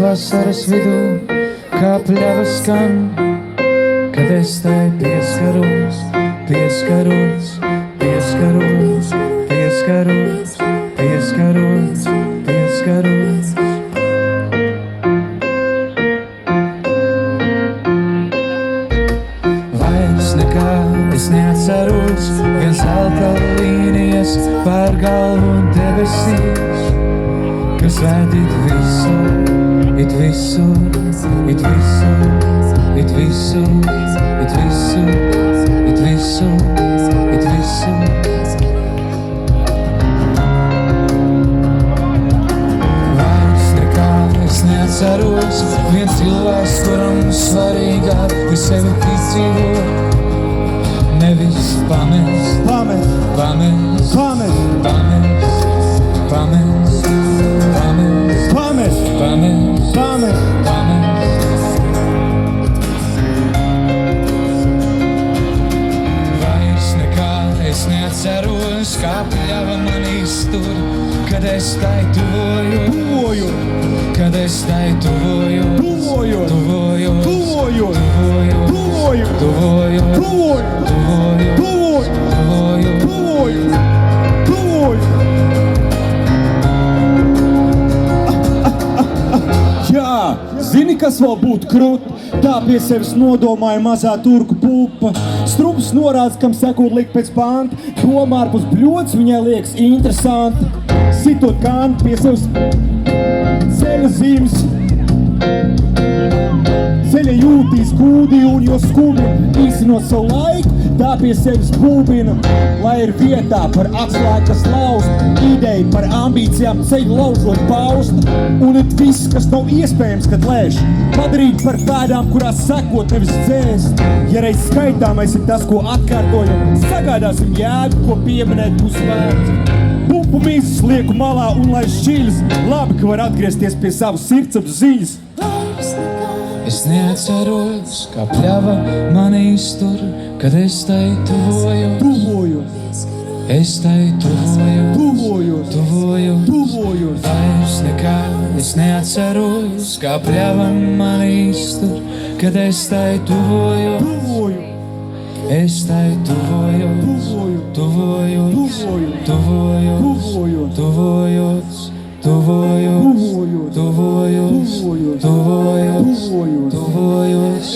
vasaras vidū, kā pļavas skan, kad es tai pieskaros, pieskaros, pieskaros, pieskaros, pieskaros, pieskaros. Vairs nekā es neatceros, viens zelta līnijas pār galvu un debesīs, kas vēd it visur, it visur, it visur, it visur, it visur, it visur, it visur. Vairs nekā es neatceros, viens cilvēks, kuram svarīgāk ir sevi izdzīvot, nevis pamest, pamest, pamest, pamest, pamest, pamest, pamest, pamest, pamest, pamest, pamest. Vairs nekā es neatceros, kā pļava man iztur, kad es tai tuvoju, kad es tai tuvoju, tuvoju, tuvoju, tuvoju, tuvoju, tuvoju, tuvoju, tuvoju, tuvoju, tuvoju, tuvoju. Jā, zini, kas vēl būtu krūti? Tā pie sevis nodomāja mazā turku pupa. Strums norāds, kam sekot likt pēc panta. Domā ārpus bļots viņai liekas interesanti. Sitot kantu pie sevis ceļa zīmes. Ceļa jūtīs kūdī un jo skumji īstenot savu laiku, tā pie sevis būbina, lai ir vietā par atslēgu, kas laust, ideju par ambīcijām ceļu laužot paust, un ir viss, kas nav iespējams, kad lēš, padarīt par tādām, kurās sekot, nevis dzēst. Ja reiz skaitāmais ir tas, ko atkārtojam, sagādāsim jēgu, ko pieminēt būs vērts. Pumpu mīzes lieku malā un lai šķīļas, labi, ka var atgriezties pie savas sirdsapziņas. Es neatceros, kā pļava mani iztur, kad es tai tuvoju, tuvoju. Es tai tuvoju, tuvoju, tuvoju, tuvoju. Vairs nekā es neatceros, kā pļava mani iztur, kad es tai tuvoju, tuvoju. Es tai tuvoju, tuvoju, tuvoju, tuvoju, tuvoju, tuvojos, tuvojos, tuvojos, tuvojos, tuvojos,